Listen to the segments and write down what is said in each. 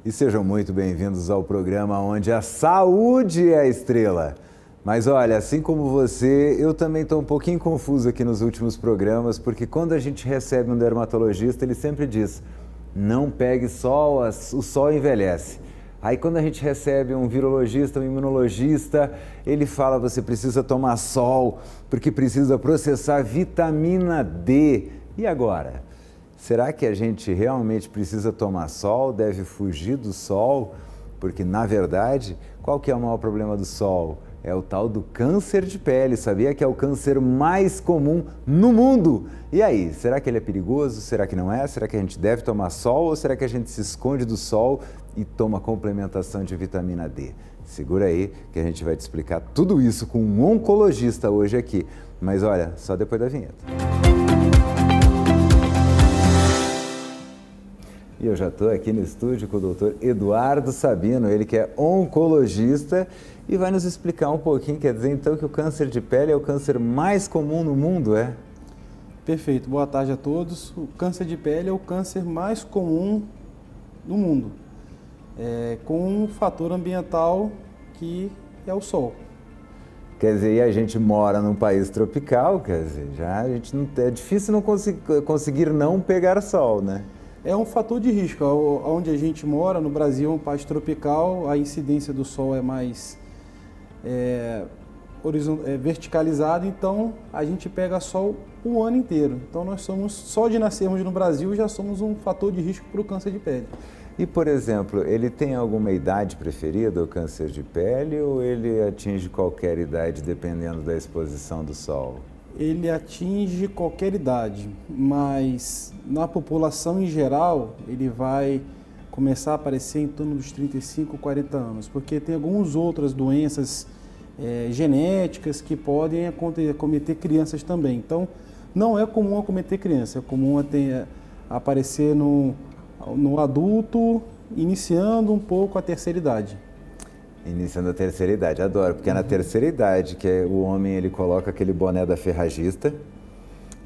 E sejam muito bem-vindos ao programa onde a saúde é a estrela. Mas olha, assim como você, eu também estou um pouquinho confuso aqui nos últimos programas, porque quando a gente recebe um dermatologista, ele sempre diz, não pegue sol, o sol envelhece. Aí quando a gente recebe um virologista, um imunologista, ele fala, você precisa tomar sol, porque precisa processar vitamina D. E agora? Será que a gente realmente precisa tomar sol, deve fugir do sol? Porque, na verdade, qual que é o maior problema do sol? É o tal do câncer de pele. Sabia que é o câncer mais comum no mundo? E aí, será que ele é perigoso? Será que não é? Será que a gente deve tomar sol ou será que a gente se esconde do sol e toma complementação de vitamina D? Segura aí que a gente vai te explicar tudo isso com um oncologista hoje aqui. Mas olha, só depois da vinheta. E eu já estou aqui no estúdio com o doutor Eduardo Sabino, ele que é oncologista e vai nos explicar um pouquinho, quer dizer então que o câncer de pele é o câncer mais comum no mundo, é? Perfeito, boa tarde a todos. O câncer de pele é o câncer mais comum no mundo, com um fator ambiental que é o sol. Quer dizer, e a gente mora num país tropical, quer dizer, já a gente não, é difícil não conseguir não pegar sol, né? É um fator de risco. Onde a gente mora, no Brasil, é um país tropical, a incidência do sol é mais verticalizada, então a gente pega sol o ano inteiro. Então nós somos, só de nascermos no Brasil, já somos um fator de risco para o câncer de pele. E, por exemplo, ele tem alguma idade preferida, o câncer de pele, ou ele atinge qualquer idade dependendo da exposição do sol? Ele atinge qualquer idade, mas na população em geral, ele vai começar a aparecer em torno dos 35, 40 anos, porque tem algumas outras doenças genéticas que podem acometer crianças também. Então, não é comum acometer criança, é comum aparecer no adulto, iniciando um pouco a terceira idade. Iniciando a terceira idade, adoro, porque é na terceira idade que o homem ele coloca aquele boné da ferragista,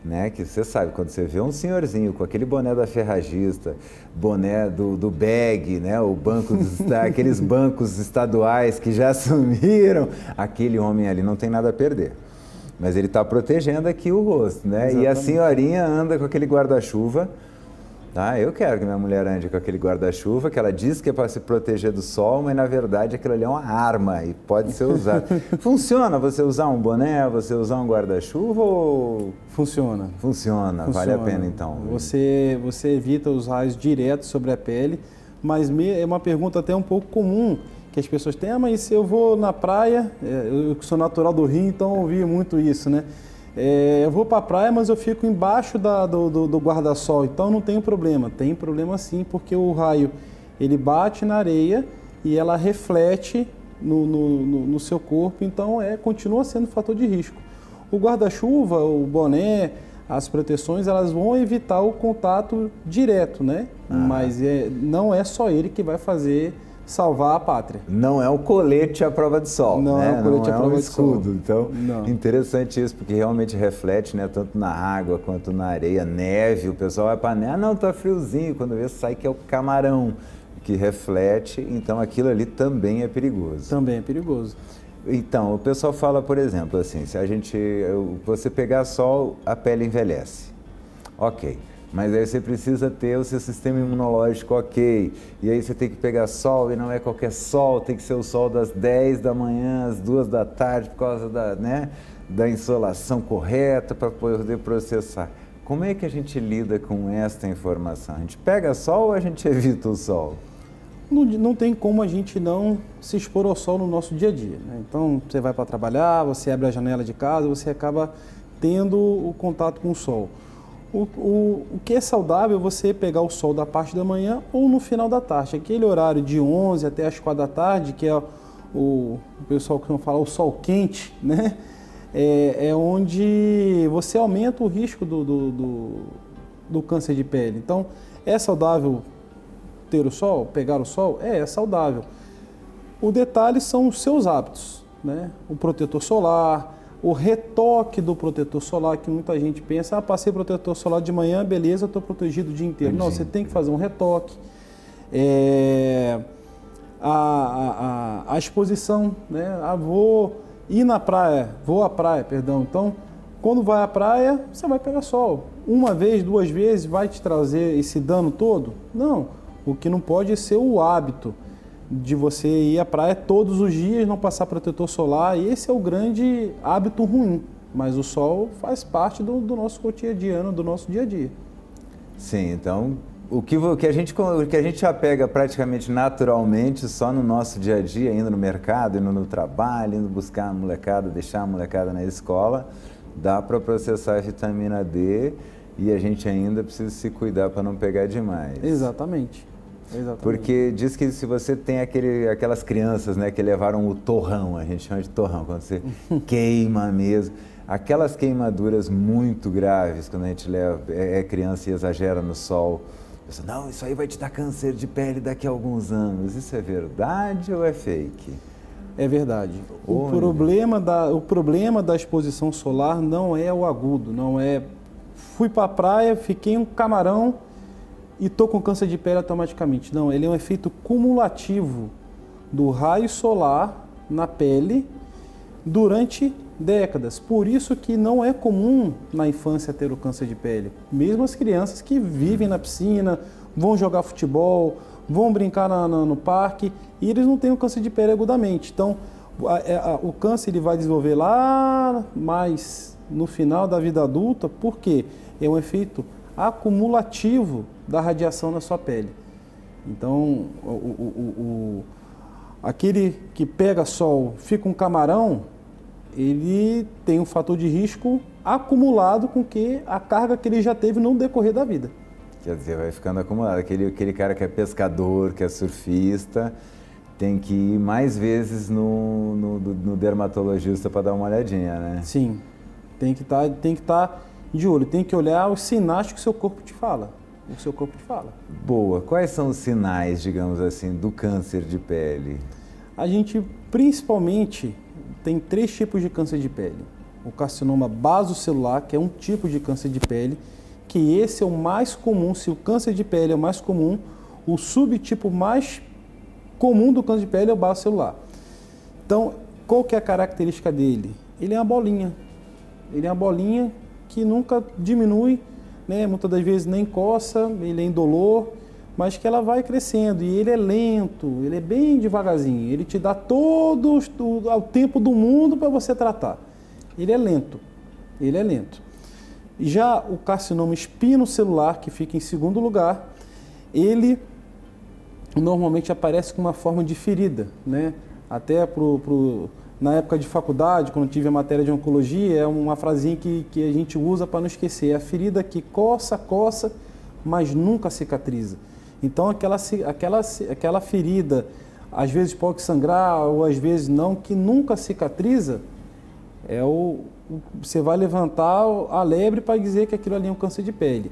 né? Que você sabe, quando você vê um senhorzinho com aquele boné da ferragista, boné do BEG, né? O banco aqueles bancos estaduais que já sumiram, aquele homem ali não tem nada a perder. Mas ele está protegendo aqui o rosto, né? Exatamente. E a senhorinha anda com aquele guarda-chuva. Tá? Eu quero que minha mulher ande com aquele guarda-chuva, que ela diz que é para se proteger do sol, mas na verdade aquilo ali é uma arma e pode ser usado. Funciona você usar um boné, você usar um guarda-chuva ou... Funciona. Funciona, vale a pena então. Você evita os raios diretos sobre a pele, mas é uma pergunta até um pouco comum que as pessoas têm, mas se eu vou na praia, eu sou natural do Rio, então eu ouvi muito isso, né? Eu vou para a praia, mas eu fico embaixo do guarda-sol, então não tem problema. Tem problema sim, porque o raio ele bate na areia e ela reflete no seu corpo, então continua sendo fator de risco. O guarda-chuva, o boné, as proteções, elas vão evitar o contato direto, né? Mas não é só ele que vai salvar a pátria. Não é o colete à prova de sol, não, né? É o colete à prova de escudo. Sol. Então, não. Interessante isso, porque realmente reflete, né? Tanto na água quanto na areia, neve. O pessoal vai para neve, não, tá friozinho. Quando vê, sai que é o camarão que reflete. Então, aquilo ali também é perigoso. Também é perigoso. Então, o pessoal fala, por exemplo, assim, se você pegar sol, a pele envelhece. Ok. Mas aí você precisa ter o seu sistema imunológico ok. E aí você tem que pegar sol, e não é qualquer sol, tem que ser o sol das 10 da manhã, às 2 da tarde, por causa da insolação correta para poder processar. Como é que a gente lida com esta informação? A gente pega sol ou a gente evita o sol? Não tem como a gente não se expor ao sol no nosso dia a dia, né? Então, você vai para trabalhar, você abre a janela de casa, você acaba tendo o contato com o sol. O que é saudável é você pegar o sol da parte da manhã ou no final da tarde. Aquele horário de 11 até as 4 da tarde, que é o pessoal que não fala o sol quente, né? É onde você aumenta o risco do câncer de pele. Então, é saudável ter o sol, pegar o sol? É saudável. O detalhe são os seus hábitos, né? O protetor solar, o retoque do protetor solar, que muita gente pensa, passei protetor solar de manhã, beleza, estou protegido o dia inteiro. Não, você tem que fazer um retoque. a exposição, né? Vou à praia, perdão. Então, quando vai à praia, você vai pegar sol. Uma vez, 2 vezes, vai te trazer esse dano todo? Não. O que não pode é ser o hábito de você ir à praia todos os dias, não passar protetor solar. E esse é o grande hábito ruim. Mas o sol faz parte do nosso cotidiano, do nosso dia a dia. Sim, então o que a gente apega praticamente naturalmente só no nosso dia a dia, indo no mercado, indo no trabalho, indo buscar a molecada, deixar a molecada na escola, dá para processar a vitamina D e a gente ainda precisa se cuidar para não pegar demais. Exatamente. Exatamente. Porque diz que se você tem aquelas crianças, né, que levaram o torrão, a gente chama de torrão, quando você queima mesmo, aquelas queimaduras muito graves, quando a gente é criança e exagera no sol, pensa, não, isso aí vai te dar câncer de pele daqui a alguns anos. Isso é verdade ou é fake? É verdade. O problema da exposição solar não é o agudo, não é fui para a praia, fiquei um camarão e estou com câncer de pele automaticamente. Não, ele é um efeito cumulativo do raio solar na pele durante décadas. Por isso que não é comum na infância ter o câncer de pele. Mesmo as crianças que vivem na piscina, vão jogar futebol, vão brincar no parque e eles não têm o câncer de pele agudamente. Então, o câncer ele vai desenvolver lá mais no final da vida adulta, porque é um efeito acumulativo da radiação na sua pele. Então, aquele que pega sol, fica um camarão, ele tem um fator de risco acumulado com a carga que ele já teve no decorrer da vida. Quer dizer, vai ficando acumulado. Aquele cara que é pescador, que é surfista, tem que ir mais vezes no dermatologista para dar uma olhadinha, né? Sim, tem que estar de olho, tem que olhar os sinais que o seu corpo te fala. O seu corpo te fala. Boa. Quais são os sinais, digamos assim, do câncer de pele? A gente, principalmente, tem 3 tipos de câncer de pele. O carcinoma basocelular, que é um tipo de câncer de pele, que esse é o mais comum. Se o câncer de pele é o mais comum, o subtipo mais comum do câncer de pele é o basocelular. Então, qual que é a característica dele? Ele é uma bolinha. Ele é uma bolinha que nunca diminui, né? Muitas das vezes nem coça, ele é indolor, mas que ela vai crescendo. E ele é lento, ele é bem devagarzinho. Ele te dá todo o tempo do mundo para você tratar. Ele é lento, ele é lento. Já o carcinoma espinocelular, que fica em segundo lugar, ele normalmente aparece com uma forma de ferida, né? Até na época de faculdade, quando tive a matéria de oncologia, é uma frasinha que a gente usa para não esquecer. É a ferida que coça, mas nunca cicatriza. Então, aquela ferida, às vezes pode sangrar ou às vezes não, que nunca cicatriza, você vai levantar a lebre para dizer que aquilo ali é um câncer de pele.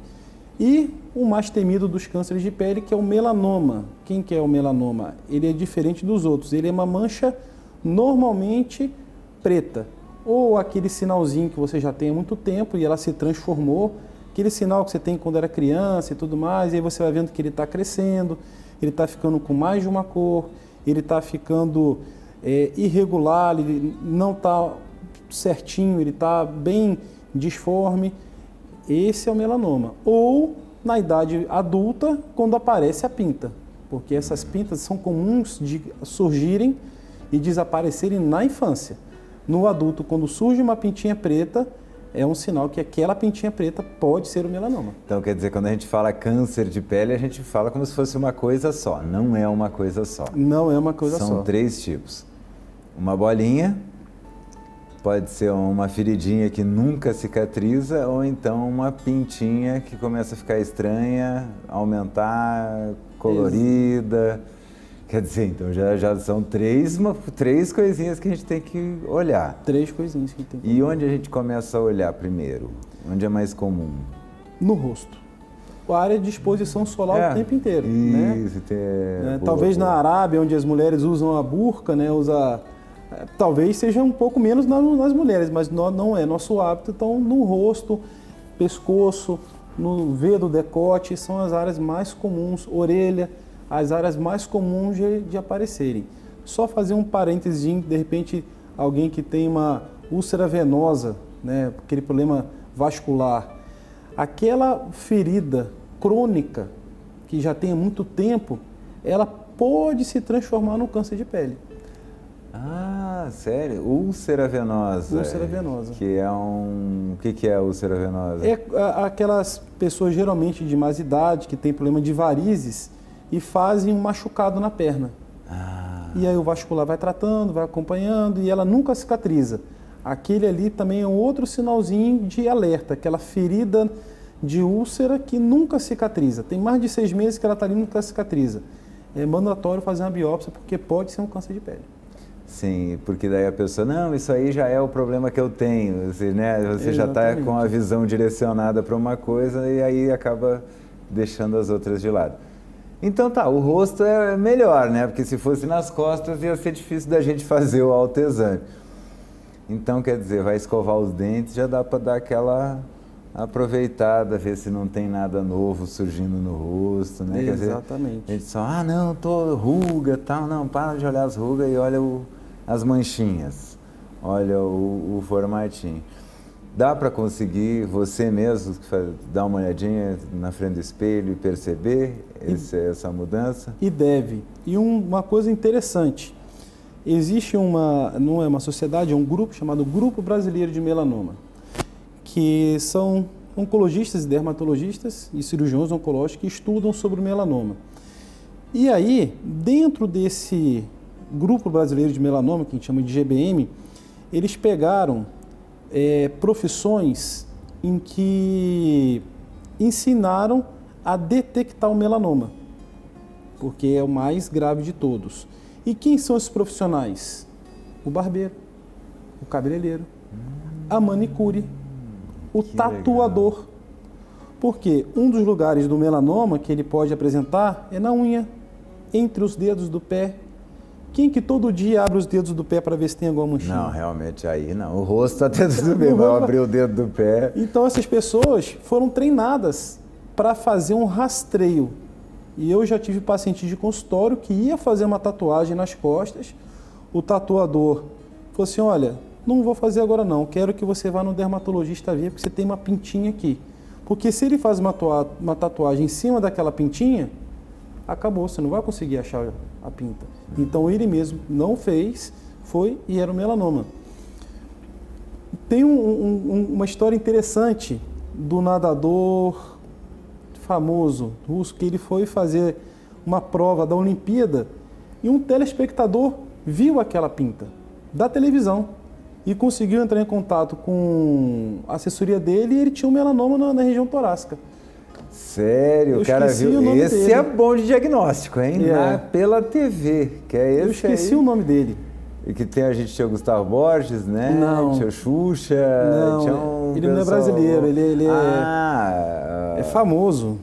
E o mais temido dos cânceres de pele, que é o melanoma. Quem que é o melanoma? Ele é diferente dos outros. Ele é uma mancha normalmente preta. Ou aquele sinalzinho que você já tem há muito tempo e ela se transformou. Aquele sinal que você tem quando era criança e tudo mais. E aí você vai vendo que ele está crescendo, ele está ficando com mais de uma cor, ele está ficando irregular, ele não está certinho, ele está bem disforme. Esse é o melanoma. Ou na idade adulta, quando aparece a pinta, porque essas pintas são comuns de surgirem e desaparecerem na infância. No adulto, quando surge uma pintinha preta, é um sinal que aquela pintinha preta pode ser o melanoma. Então, quer dizer, quando a gente fala câncer de pele, a gente fala como se fosse uma coisa só. Não é uma coisa só. Não é uma coisa só. São 3 tipos. Uma bolinha, pode ser uma feridinha que nunca cicatriza, ou então uma pintinha que começa a ficar estranha, aumentar, colorida. Quer dizer, então já são 3 coisinhas que a gente tem que olhar. 3 coisinhas que tem que olhar. E onde a gente começa a olhar primeiro? Onde é mais comum? No rosto. A área de exposição solar o tempo inteiro. Isso, né? Talvez na Arábia, onde as mulheres usam a burca, né, talvez seja um pouco menos nas mulheres, mas não é nosso hábito. Então, no rosto, pescoço, no V do decote, são as áreas mais comuns, orelha. as áreas mais comuns de aparecerem. Só fazer um parênteses, de repente, alguém que tem uma úlcera venosa, né, aquele problema vascular, aquela ferida crônica que já tem há muito tempo, ela pode se transformar no câncer de pele. Ah, sério? Úlcera venosa. Úlcera venosa. Que é um... O que é a úlcera venosa? É aquelas pessoas geralmente de mais idade que têm problema de varizes e fazem um machucado na perna. E aí o vascular vai tratando, vai acompanhando e ela nunca cicatriza. Aquele ali também é um outro sinalzinho de alerta, aquela ferida de úlcera que nunca cicatriza. Tem mais de 6 meses que ela está ali e nunca cicatriza. É mandatório fazer uma biópsia porque pode ser um câncer de pele. Sim, porque daí a pessoa, não, isso aí já é o problema que eu tenho. Você, né, você já está com a visão direcionada para uma coisa e aí acaba deixando as outras de lado. Então tá, o rosto é melhor, né? Porque se fosse nas costas ia ser difícil da gente fazer o autoexame. Então, quer dizer, vai escovar os dentes, já dá para dar aquela aproveitada, ver se não tem nada novo surgindo no rosto, né? Exatamente. Quer dizer, a gente só, não, tô ruga, tal, não, para de olhar as rugas e olha as manchinhas, olha o formatinho. Dá para conseguir você mesmo dar uma olhadinha na frente do espelho e perceber essa mudança? E deve. E uma coisa interessante, existe não é uma sociedade, é um grupo chamado Grupo Brasileiro de Melanoma, que são oncologistas e dermatologistas e cirurgiões oncológicos que estudam sobre o melanoma. E aí, dentro desse Grupo Brasileiro de Melanoma, que a gente chama de GBM, eles pegaram profissões em que ensinaram a detectar o melanoma, porque é o mais grave de todos. E quem são esses profissionais? O barbeiro, o cabeleireiro, a manicure, o tatuador. Legal. Porque um dos lugares do melanoma que ele pode apresentar é na unha, entre os dedos do pé. Quem que todo dia abre os dedos do pé para ver se tem alguma manchinha? Não, realmente aí não. O rosto até tudo bem, vai abrir o dedo do pé. Então essas pessoas foram treinadas para fazer um rastreio. E eu já tive paciente de consultório que ia fazer uma tatuagem nas costas. O tatuador falou assim, olha, não vou fazer agora não, quero que você vá no dermatologista ver, porque você tem uma pintinha aqui. Porque se ele faz uma tatuagem em cima daquela pintinha, acabou, você não vai conseguir achar a pinta. Então ele mesmo não fez, foi e era um melanoma. Tem uma história interessante do nadador famoso russo, que ele foi fazer uma prova da Olimpíada e um telespectador viu aquela pinta da televisão e conseguiu entrar em contato com a assessoria dele e ele tinha um melanoma na região torácica. Sério, o cara viu? Esse dele. É bom de diagnóstico, hein? Pela TV, que é esse. Eu esqueci o nome dele. E que a gente tinha o Gustavo Borges, né? Não. Tinha o Xuxa. Não, tinha ele não é brasileiro, ele é famoso.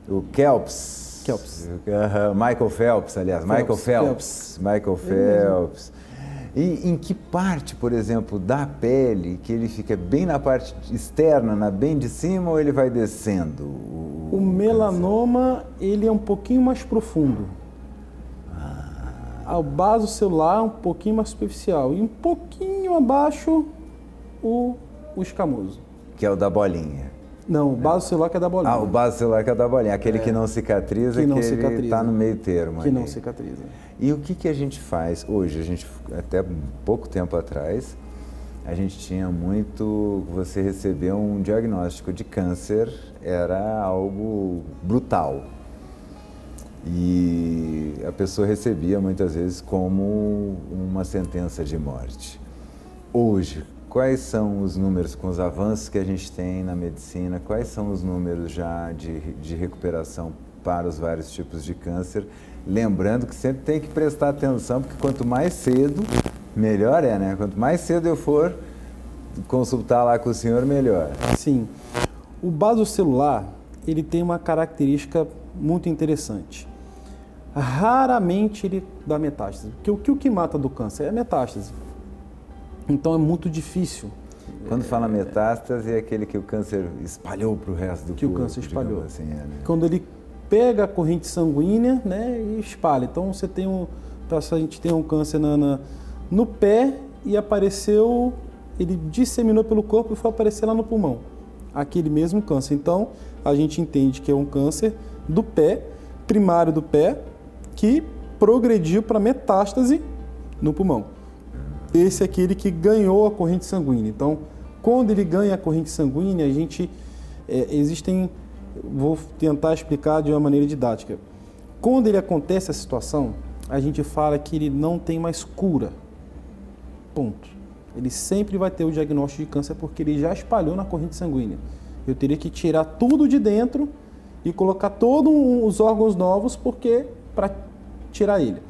O Kelps. Michael Phelps, aliás. Michael Phelps. E em que parte, por exemplo, da pele, que ele fica bem na parte externa, bem de cima, ou ele vai descendo? O melanoma, ele é um pouquinho mais profundo. A base celular um pouquinho mais superficial. E um pouquinho abaixo, o escamoso. Que é o da bolinha. Não, o base celular que é da bolinha. Ah, o base celular que é da bolinha. Aquele que não cicatriza, que ele está no meio termo. Que não cicatriza. E o que a gente faz hoje? Até pouco tempo atrás, a gente tinha muito... Você receber um diagnóstico de câncer era algo brutal. E a pessoa recebia muitas vezes como uma sentença de morte. Hoje, quais são os números, com os avanços que a gente tem na medicina, quais são os números já de recuperação para os vários tipos de câncer? Lembrando que sempre tem que prestar atenção, porque quanto mais cedo, melhor é, né? Quanto mais cedo eu for consultar lá com o senhor, melhor. Sim. O basocelular, ele tem uma característica muito interessante. Raramente ele dá metástase. Porque o que mata do câncer é a metástase. Então é muito difícil. Quando fala metástase, é aquele que o câncer espalhou para o resto do corpo. Que o câncer espalhou. Assim, né? Quando ele pega a corrente sanguínea, né, e espalha. Então você tem a gente tem um câncer no pé e apareceu, ele disseminou pelo corpo e foi aparecer lá no pulmão, aquele mesmo câncer. Então a gente entende que é um câncer do pé, primário do pé, que progrediu para metástase no pulmão. Esse é aquele que ganhou a corrente sanguínea. Então, quando ele ganha a corrente sanguínea, a gente vou tentar explicar de uma maneira didática. Quando ele acontece a situação, a gente fala que ele não tem mais cura. Ponto. Ele sempre vai ter o diagnóstico de câncer porque ele já espalhou na corrente sanguínea. Eu teria que tirar tudo de dentro e colocar todos os órgãos novos para tirar ele.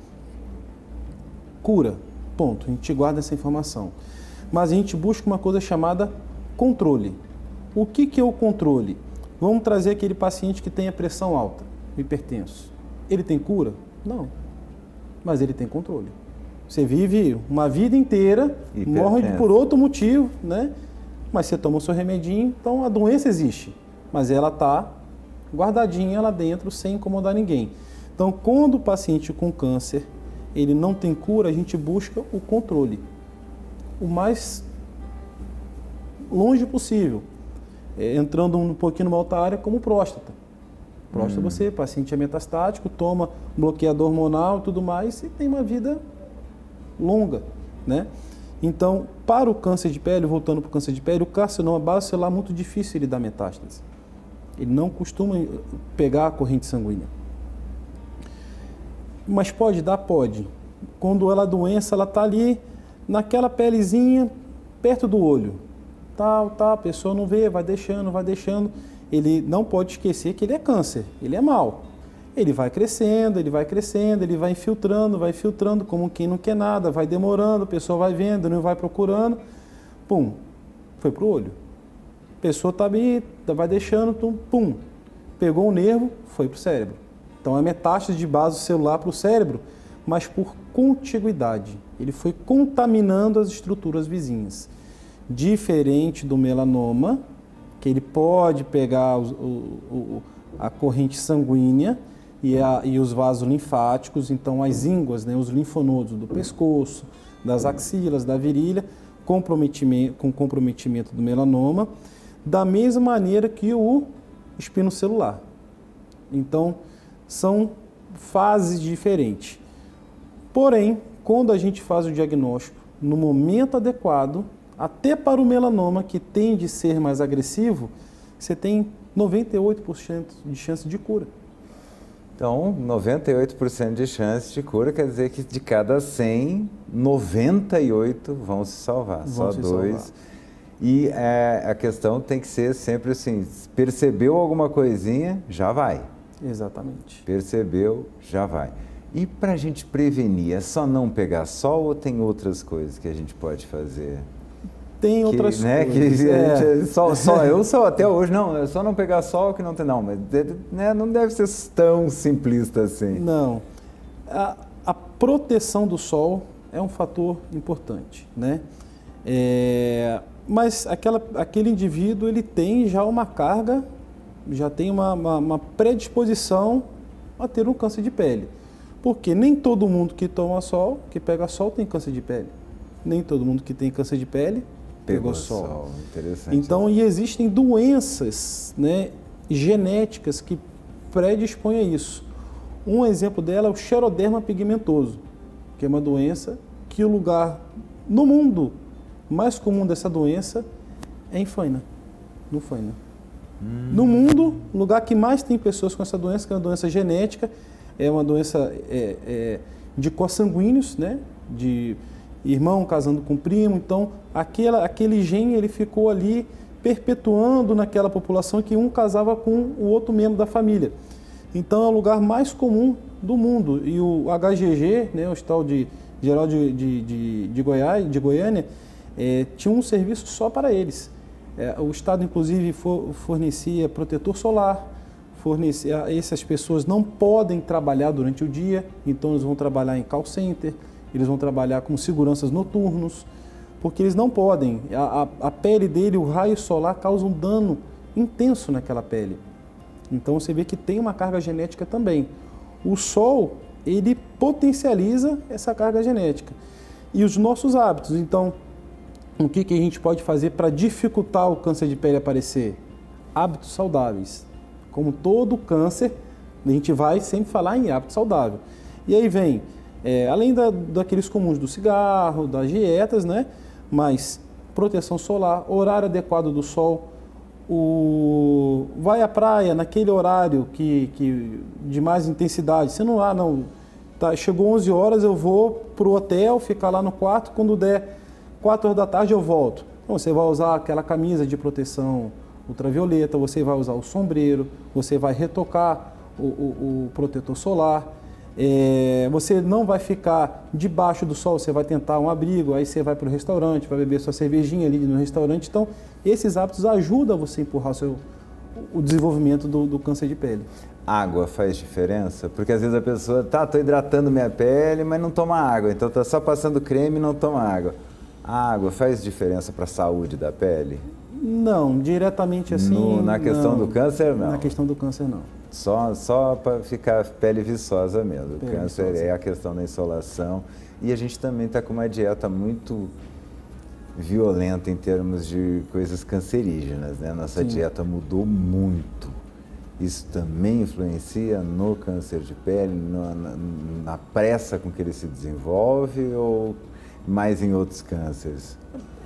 Cura. Ponto. A gente guarda essa informação. Mas a gente busca uma coisa chamada controle. O que é o controle? Vamos trazer aquele paciente que tem a pressão alta, hipertenso. Ele tem cura? Não. Mas ele tem controle. Você vive uma vida inteira, morre por outro motivo, né? Mas você toma o seu remedinho, então a doença existe. Mas ela está guardadinha lá dentro, sem incomodar ninguém. Então, quando o paciente com câncer, ele não tem cura, a gente busca o controle. O mais longe possível. Entrando um pouquinho numa outra área, como próstata. Próstata, você, paciente é metastático, toma bloqueador hormonal e tudo mais, e tem uma vida longa, né? Então, para o câncer de pele, voltando para o câncer de pele, o carcinoma basocelular é muito difícil ele dar metástase. Ele não costuma pegar a corrente sanguínea. Mas pode dar? Pode. Quando ela é doença, ela está ali naquela pelezinha perto do olho. A pessoa não vê, vai deixando. Ele não pode esquecer que ele é câncer, ele é mau. Ele vai crescendo, ele vai infiltrando, como quem não quer nada, vai demorando, a pessoa vai vendo, não vai procurando, pum, foi pro olho. A pessoa está ali, vai deixando, pum, pegou o nervo, foi pro cérebro. Então é metástase de base celular para o cérebro, mas por contiguidade. Ele foi contaminando as estruturas vizinhas. Diferente do melanoma, que ele pode pegar a corrente sanguínea e os vasos linfáticos, então as ínguas, né, os linfonodos do pescoço, das axilas, da virilha, com comprometimento do melanoma, da mesma maneira que o espinocelular. Então, são fases diferentes. Porém, quando a gente faz o diagnóstico no momento adequado, até para o melanoma, que tende a ser mais agressivo, você tem 98% de chance de cura. Então, 98% de chance de cura quer dizer que de cada 100, 98 vão se salvar, só 2. E a questão tem que ser sempre assim, percebeu alguma coisinha, já vai. Exatamente. Percebeu, já vai. E para a gente prevenir, é só não pegar sol ou tem outras coisas que a gente pode fazer? Tem outras coisas. Eu só até hoje, não, é só não pegar sol que não tem, não, mas não deve ser tão simplista assim. Não. A proteção do sol é um fator importante, né? Mas aquele indivíduo, ele tem já uma carga, já tem uma predisposição a ter um câncer de pele. Porque nem todo mundo que toma sol, que pega sol, tem câncer de pele. Nem todo mundo que tem câncer de pele pegou sol. Interessante. Então, e existem doenças, né, genéticas que predispõem a isso. Um exemplo dela é o xeroderma pigmentoso, que é uma doença que o lugar no mundo mais comum dessa doença é em Faina, no Faina. No mundo, o lugar que mais tem pessoas com essa doença, que é uma doença genética, é uma doença de consanguíneos, né, de irmão casando com primo. Então, aquele gene ele ficou ali perpetuando naquela população que um casava com o outro membro da família. Então, é o lugar mais comum do mundo. E o HGG, né, o Hospital Geral de Goiânia, tinha um serviço só para eles. O Estado, inclusive, fornecia protetor solar, essas pessoas não podem trabalhar durante o dia, então eles vão trabalhar em call center, eles vão trabalhar como seguranças noturnos, porque eles não podem. A pele dele, o raio solar causa um dano intenso naquela pele. Então você vê que tem uma carga genética também. O sol, ele potencializa essa carga genética. E os nossos hábitos, então, o que a gente pode fazer para dificultar o câncer de pele aparecer? Hábitos saudáveis. Como todo câncer, a gente vai sempre falar em hábito saudável. E aí vem, além daqueles comuns do cigarro, das dietas, né? Mas proteção solar, horário adequado do sol, vai à praia naquele horário de mais intensidade. Você não, chegou 11 horas, eu vou para o hotel, ficar lá no quarto, quando der 4 horas da tarde eu volto. Então, você vai usar aquela camisa de proteção ultravioleta, você vai usar o sombreiro, você vai retocar o protetor solar. Você não vai ficar debaixo do sol, você vai tentar um abrigo, aí você vai para o restaurante, vai beber sua cervejinha ali no restaurante. Então, esses hábitos ajudam você a empurrar o desenvolvimento do câncer de pele. Água faz diferença? Porque às vezes a pessoa, tô hidratando minha pele, mas não toma água, então tá só passando creme e não toma água. A água faz diferença para a saúde da pele? Não, diretamente assim. Na questão do câncer, não? Na questão do câncer, não. Só para ficar pele viçosa mesmo. O câncer viçosa. É a questão da insolação. E a gente também está com uma dieta muito violenta em termos de coisas cancerígenas, né? Nossa Sim. dieta mudou muito. Isso também influencia no câncer de pele, na pressa com que ele se desenvolve ou mais em outros cânceres?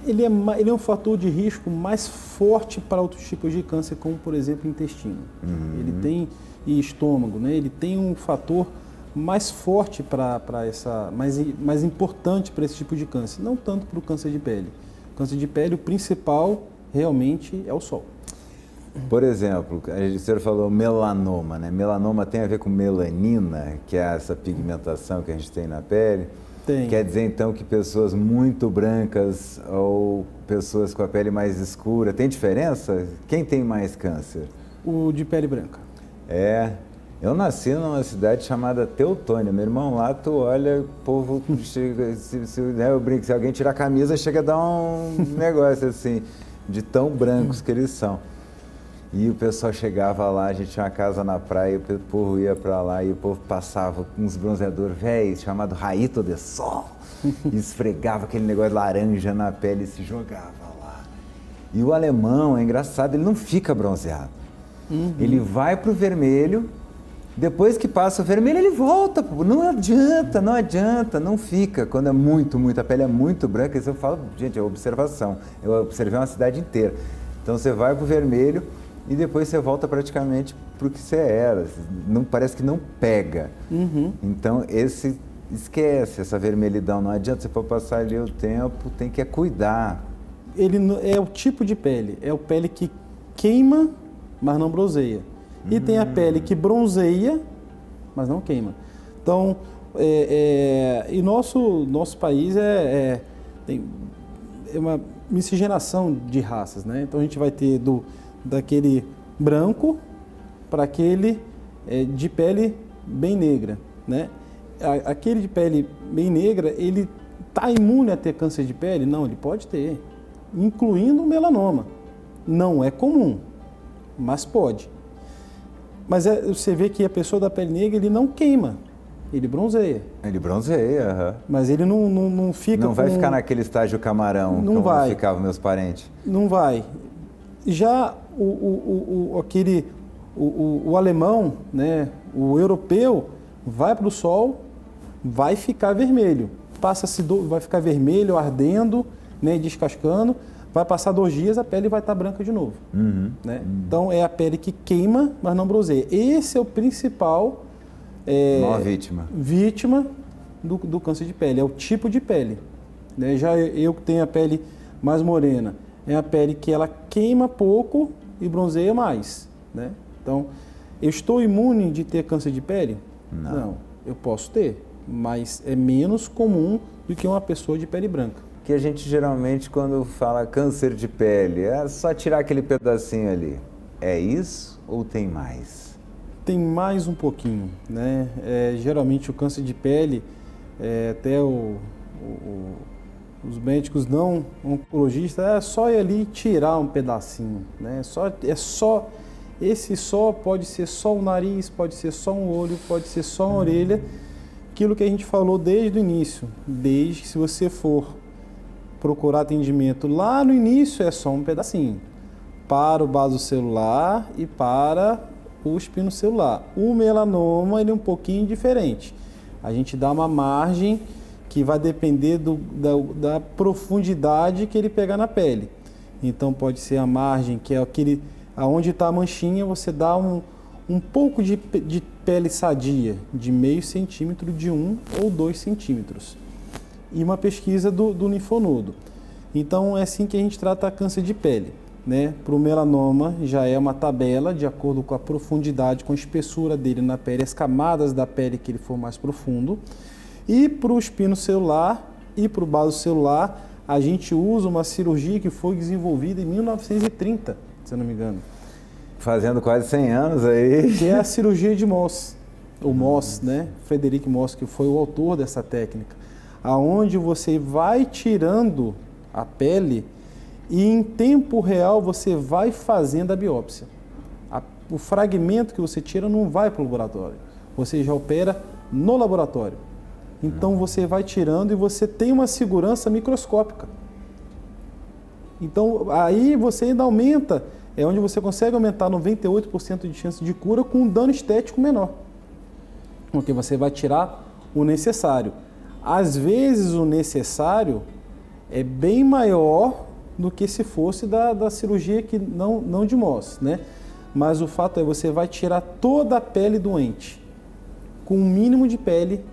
Ele é um fator de risco mais forte para outros tipos de câncer, como, por exemplo, intestino. Ele tem, e estômago, né? Ele tem um fator mais forte mais importante para esse tipo de câncer, não tanto para o câncer de pele. O câncer de pele, o principal, realmente, é o sol. Por exemplo, o senhor falou melanoma, né? Melanoma tem a ver com melanina, que é essa pigmentação que a gente tem na pele. Tem. Quer dizer, então, que pessoas muito brancas ou pessoas com a pele mais escura, tem diferença? Quem tem mais câncer? O de pele branca. Eu nasci numa cidade chamada Teutônia. Meu irmão lá, tu olha, o povo chega, eu brinco, se alguém tirar a camisa, chega a dar um negócio assim, de tão brancos que eles são. E o pessoal chegava lá, a gente tinha uma casa na praia, o povo ia pra lá e o povo passava com uns bronzeadores velhos, chamado Rayito de Sol, e esfregava aquele negócio laranja na pele e se jogava lá. E o alemão, é engraçado, ele não fica bronzeado. Ele vai pro vermelho, depois que passa o vermelho ele volta, não adianta, não fica. Quando é muito, a pele é muito branca, isso eu falo, gente, é observação, eu observei uma cidade inteira. Então você vai pro vermelho, e depois você volta praticamente para o que você era. Não, parece que não pega. Então, esquece essa vermelhidão. Não adianta você for passar ali o tempo, tem que cuidar. Ele é o tipo de pele. É a pele que queima, mas não bronzeia. E tem a pele que bronzeia, mas não queima. Então, e nosso país tem uma miscigenação de raças, né? Então, a gente vai ter daquele branco para aquele de pele bem negra, né? Aquele de pele bem negra, ele está imune a ter câncer de pele? Não, ele pode ter, incluindo o melanoma. Não é comum, mas pode. Mas você vê que a pessoa da pele negra, ele não queima, ele bronzeia. Ele bronzeia, Mas ele não fica Não vai ficar naquele estágio camarão, não como vai. Ficavam meus parentes. Não vai. Já o alemão, né, o europeu, vai para o sol, vai ficar vermelho. Vai ficar vermelho, ardendo, né, descascando. Vai passar 2 dias, a pele vai estar branca de novo. Né? Então, é a pele que queima, mas não bronzeia. Esse é o principal vítima do câncer de pele. É o tipo de pele. Né? Já eu que tenho a pele mais morena, é a pele que ela queima pouco e bronzeia mais, né? Então, eu estou imune de ter câncer de pele? Não, eu posso ter, mas é menos comum do que uma pessoa de pele branca. Que a gente geralmente, quando fala câncer de pele, é só tirar aquele pedacinho ali. É isso ou tem mais? Tem mais um pouquinho, né? Geralmente o câncer de pele, até os médicos não oncologistas, é só ir ali e tirar um pedacinho, né? É só Esse só pode ser só o nariz, pode ser só um olho, pode ser só uma orelha. Aquilo que a gente falou desde o início, desde que se você for procurar atendimento lá no início é só um pedacinho, para o basocelular e para o espinocelular. O melanoma ele é um pouquinho diferente. A gente dá uma margem que vai depender da profundidade que ele pegar na pele. Então pode ser a margem que é aquele aonde está a manchinha, você dá um pouco de pele sadia, de meio centímetro, de 1 ou 2 centímetros. E uma pesquisa do linfonodo. Então é assim que a gente trata câncer de pele. Né? Para o melanoma já é uma tabela de acordo com a profundidade, com a espessura dele na pele, as camadas da pele que ele for mais profundo. E para o espinocelular e para o basocelular, a gente usa uma cirurgia que foi desenvolvida em 1930, se eu não me engano. Fazendo quase 100 anos aí. Que é a cirurgia de Mohs, o Mohs, né? Frederic Mohs, que foi o autor dessa técnica, aonde você vai tirando a pele e em tempo real você vai fazendo a biópsia. O fragmento que você tira não vai para o laboratório, você já opera no laboratório. Então você vai tirando e você tem uma segurança microscópica. Então aí você ainda aumenta, é onde você consegue aumentar 98% de chance de cura com um dano estético menor. Porque você vai tirar o necessário. Às vezes o necessário é bem maior do que se fosse da cirurgia que não de Mohs, né? Mas o fato é você vai tirar toda a pele doente com o mínimo de pele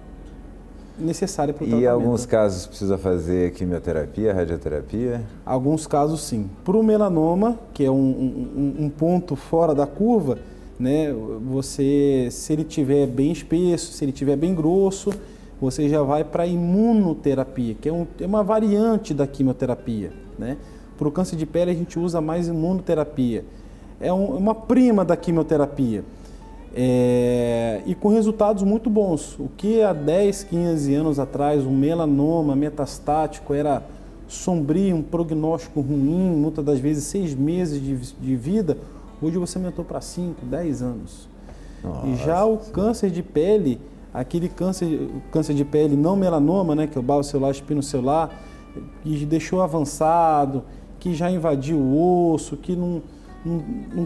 necessária para o tratamento. E em alguns casos precisa fazer quimioterapia, radioterapia? Alguns casos sim. Para o melanoma, que é um ponto fora da curva, né? Você, se ele tiver bem espesso, se ele tiver bem grosso, você já vai para a imunoterapia, que é uma variante da quimioterapia, né? Para o câncer de pele a gente usa mais imunoterapia. É uma prima da quimioterapia. E com resultados muito bons. O que há 10, 15 anos atrás um melanoma metastático era sombrio, um prognóstico ruim, muitas das vezes 6 meses de vida, hoje você aumentou para 5, 10 anos. Nossa. E já o câncer de pele, aquele câncer de pele não melanoma, né, que é o basocelular espinocelular, que deixou avançado, que já invadiu o osso, que não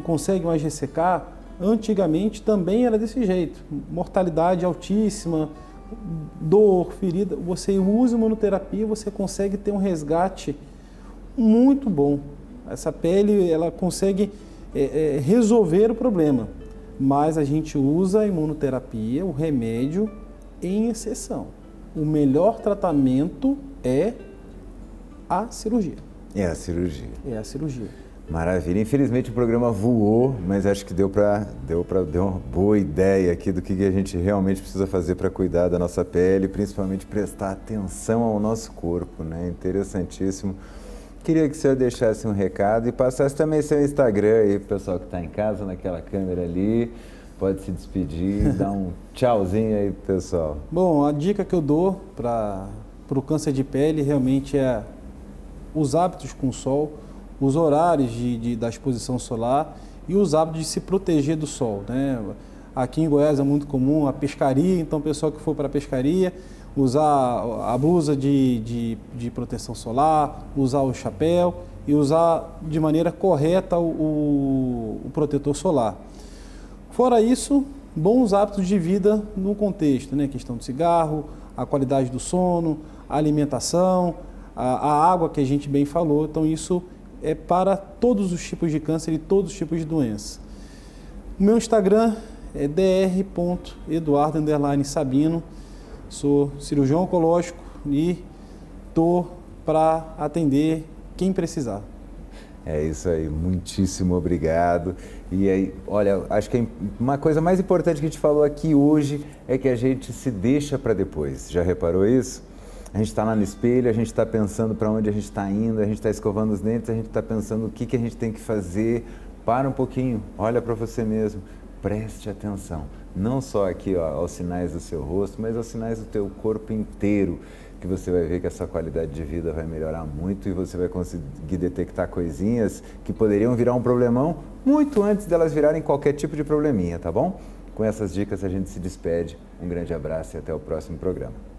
consegue mais ressecar, antigamente também era desse jeito. Mortalidade altíssima, dor, ferida. Você usa imunoterapia, você consegue ter um resgate muito bom. Essa pele, ela consegue resolver o problema. Mas a gente usa a imunoterapia, o remédio, em exceção. O melhor tratamento é a cirurgia. É a cirurgia. É a cirurgia. Maravilha. Infelizmente o programa voou, mas acho que deu uma boa ideia aqui do que a gente realmente precisa fazer para cuidar da nossa pele, principalmente prestar atenção ao nosso corpo, né? Interessantíssimo. Queria que o senhor deixasse um recado e passasse também seu Instagram aí para o pessoal que está em casa, naquela câmera ali. Pode se despedir, dar um tchauzinho aí pro pessoal. Bom, a dica que eu dou para o câncer de pele realmente é os hábitos com o sol, os horários da exposição solar e os hábitos de se proteger do sol, né? Aqui em Goiás é muito comum a pescaria, então o pessoal que for para a pescaria, usar a blusa de proteção solar, usar o chapéu e usar de maneira correta o protetor solar. Fora isso, bons hábitos de vida no contexto, né? A questão do cigarro, a qualidade do sono, a alimentação, a água que a gente bem falou, então isso é para todos os tipos de câncer e todos os tipos de doença. O meu Instagram é dr.eduardo_sabino, sou cirurgião oncológico e estou para atender quem precisar. É isso aí, muitíssimo obrigado. E aí, olha, acho que uma coisa mais importante que a gente falou aqui hoje é que a gente se deixa para depois. Já reparou isso? A gente está lá no espelho, a gente está pensando para onde a gente está indo, a gente está escovando os dentes, a gente está pensando o que a gente tem que fazer. Para um pouquinho, olha para você mesmo. preste atenção, não só aqui ó, aos sinais do seu rosto, mas aos sinais do teu corpo inteiro, que você vai ver que a sua qualidade de vida vai melhorar muito e você vai conseguir detectar coisinhas que poderiam virar um problemão muito antes delas virarem qualquer tipo de probleminha, tá bom? Com essas dicas a gente se despede. Um grande abraço e até o próximo programa.